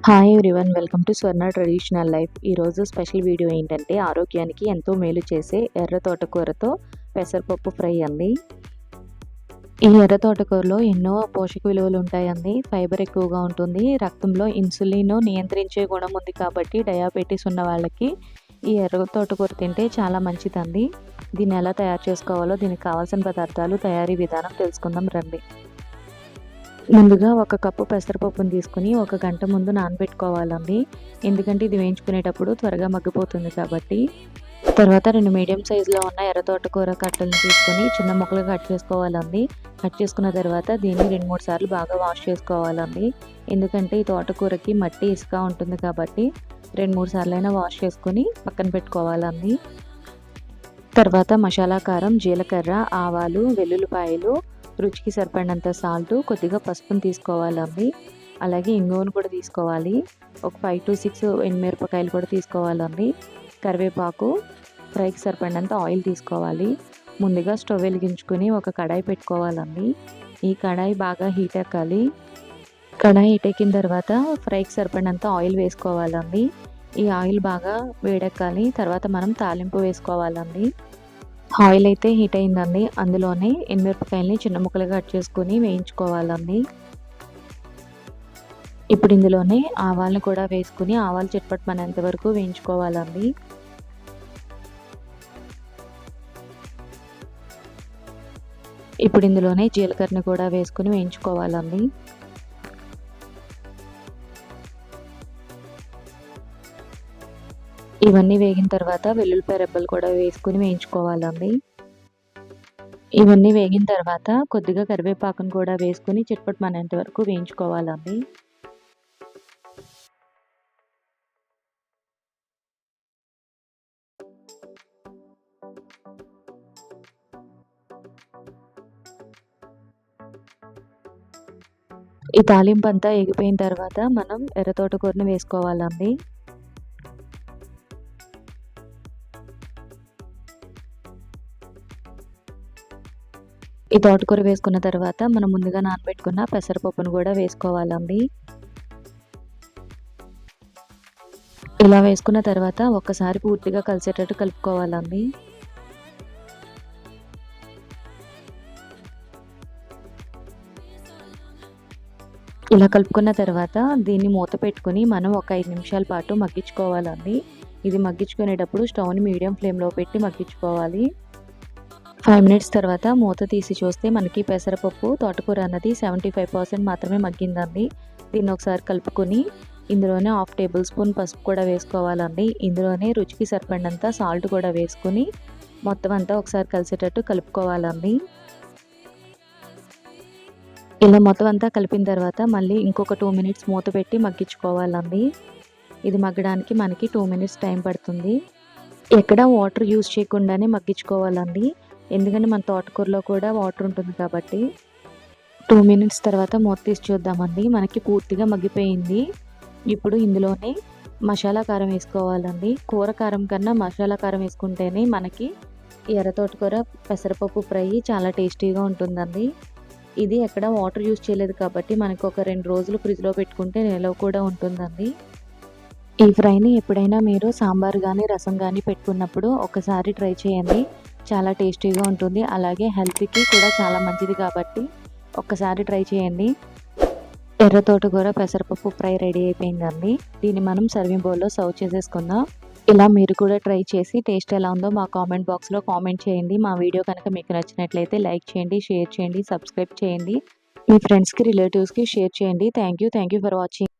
Hi everyone, welcome to Swarna traditional life. ఈరోజు special video ఏంటంటే ఆరోగ్యానికి ఎంతో మేలు చేసే ఎర్ర తోటకూరతో పెసరపప్పు ఫ్రై అండి. ఈ ఎర్ర తోటకూరలో ఎన్నో పోషక విలువలు ఉంటాయండి. ఫైబర్ ఎక్కువగా ఉంటుంది. రక్తంలో ఇన్సులిన్ నియంత్రించే గుణం ఉంది కాబట్టి డయాబెటీస్ ఉన్న వాళ్ళకి ఈ ఎర్ర తోటకూర తింటే చాలా మంచిదండి. దీన్ని ఎలా తయారు చేసుకోవాలో, దీనికి కావాల్సిన పదార్థాలు, తయారీ విధానం తెలుసుకుందాం రండి. ముందుగా ఒక కప్పు పెసరపప్పును తీసుకుని 1 గంట ముందు నానబెట్టుకోవాలండి. ఎందుకంటే ఇది వేయించుకునేటప్పుడు త్వరగా మగ్గిపోతుంది కాబట్టి. తర్వాత 2 మీడియం సైజులో ఉన్న ఎర్ర తోటకూర కట్టలను తీసుకొని చిన్న ముక్కలు కట్ చేసుకోవాలండి. కట్ చేసుకున్న తర్వాత దీన్ని 2-3 సార్లు బాగా వాష్ చేసుకోవాలండి. ఎందుకంటే ఈ తోటకూరకి మట్టి, ఇసుక ఉంటుంది కాబట్టి 2-3 సార్లైనా వాష్ చేసుకుని పక్కన పెట్టుకోవాలండి. తర్వాత మసాలా కారం, జీలకర్ర, ఆవాలు, వెల్లుల్లిపాయలు, రుచికి సరిపడినంత సాల్ట్, కొద్దిగా పసుపును తీసుకోవాలండి. అలాగే ఇంగువను కూడా తీసుకోవాలి. ఒక 5 to 6 ఎండుమిరపకాయలు కూడా తీసుకోవాలండి. కరివేపాకు, ఫ్రైకి సరిపడినంత ఆయిల్ తీసుకోవాలి. ముందుగా స్టవ్ వెలిగించుకొని ఒక కడాయి పెట్టుకోవాలండి. ఈ కడాయి బాగా హీట్ ఎక్కాలి. కడాయి హీట్ ఎక్కిన తర్వాత ఫ్రైకి సరిపడినంత ఆయిల్ వేసుకోవాలండి. ఈ ఆయిల్ బాగా వేడెక్కాలి. తర్వాత మనం తాలింపు వేసుకోవాలండి. ఆయిల్ అయితే హీట్ అయిందండి. అందులోనే ఎండుమిరపకాయలని చిన్న ముక్కలుగా కట్ చేసుకొని వేయించుకోవాలండి. ఇప్పుడు ఇందులోనే ఆవాలను కూడా వేసుకుని ఆవాలు చిటపటమనేంత వరకు వేయించుకోవాలండి. ఇప్పుడు ఇందులోనే జీలకర్రని కూడా వేసుకుని వేయించుకోవాలండి. ఇవన్నీ వేగిన తర్వాత వెల్లుల్లిపాయ రెబ్బలు కూడా వేసుకుని వేయించుకోవాలండి. ఇవన్నీ వేగిన తర్వాత కొద్దిగా కరివేపాకును కూడా వేసుకుని చిటపటమనేంత వరకు వేయించుకోవాలండి. ఈ తాలింపు అంతా ఎగిపోయిన తర్వాత మనం ఎర్ర తోటకూరని వేసుకోవాలండి. ఈ తోటకూర వేసుకున్న తర్వాత మనం ముందుగా నానబెట్టుకున్న పెసరపప్పును కూడా వేసుకోవాలండి. ఇలా వేసుకున్న తర్వాత ఒక్కసారి పూర్తిగా కలిసేటట్టు కలుపుకోవాలండి. ఇలా కలుపుకున్న తర్వాత దీన్ని మూత పెట్టుకుని మనం ఒక 5 నిమిషాల పాటు మగ్గించుకోవాలండి. ఇది మగ్గించుకునేటప్పుడు స్టవ్ని మీడియం ఫ్లేమ్లో పెట్టి మగ్గించుకోవాలి. 5 మినిట్స్ తర్వాత మూత తీసి చూస్తే మనకి పెసరపప్పు, తోటకూర అన్నది 75% మాత్రమే మగ్గిందండి. దీన్ని ఒకసారి కలుపుకొని ఇందులోనే 1/2 టేబుల్ స్పూన్ పసుపు కూడా వేసుకోవాలండి. ఇందులోనే రుచికి సరిపడినంత సాల్ట్ కూడా వేసుకుని మొత్తం అంతా ఒకసారి కలిసేటట్టు కలుపుకోవాలండి. ఇలా మొత్తం అంతా కలిపిన తర్వాత మళ్ళీ ఇంకొక 2 మినిట్స్ మూత పెట్టి మగ్గించుకోవాలండి. ఇది మగ్గడానికి మనకి 2 మినిట్స్ టైం పడుతుంది. ఎక్కడ వాటర్ యూజ్ చేయకుండానే మగ్గించుకోవాలండి. ఎందుకంటే మన తోటకూరలో కూడా వాటర్ ఉంటుంది కాబట్టి. 2 మినిట్స్ తర్వాత మూత తీసి చూద్దామండి. మనకి పూర్తిగా మగ్గిపోయింది. ఇప్పుడు ఇందులోనే మసాలా కారం వేసుకోవాలండి. కూర కారం కన్నా మసాలా కారం వేసుకుంటేనే మనకి ఎర్ర తోటకూర పెసరపప్పు ఫ్రై చాలా టేస్టీగా ఉంటుందండి. ఇది ఎక్కడ వాటర్ యూజ్ చేయలేదు కాబట్టి మనకు ఒక 2 రోజులు ఫ్రిడ్జ్లో పెట్టుకుంటే నిలవ కూడా ఉంటుందండి. ఈ ఫ్రైని ఎప్పుడైనా మీరు సాంబార్ కానీ, రసం కానీ పెట్టుకున్నప్పుడు ఒకసారి ట్రై చేయండి. చాలా టేస్టీగా ఉంటుంది. అలాగే హెల్త్కి కూడా చాలా మంచిది కాబట్టి ఒక్కసారి ట్రై చేయండి. ఎర్ర తోటకూర పెసరపప్పు ఫ్రై రెడీ అయిపోయిందండి. దీన్ని మనం సర్వింగ్ బౌల్లో సర్వ్ చేసేసుకుందాం. ఇలా మీరు కూడా ట్రై చేసి టేస్ట్ ఎలా ఉందో మా కామెంట్ బాక్స్లో కామెంట్ చేయండి. మా వీడియో కనుక మీకు నచ్చినట్లయితే లైక్ చేయండి, షేర్ చేయండి, సబ్స్క్రైబ్ చేయండి. మీ ఫ్రెండ్స్కి, రిలేటివ్స్కి షేర్ చేయండి. Thank you for watching.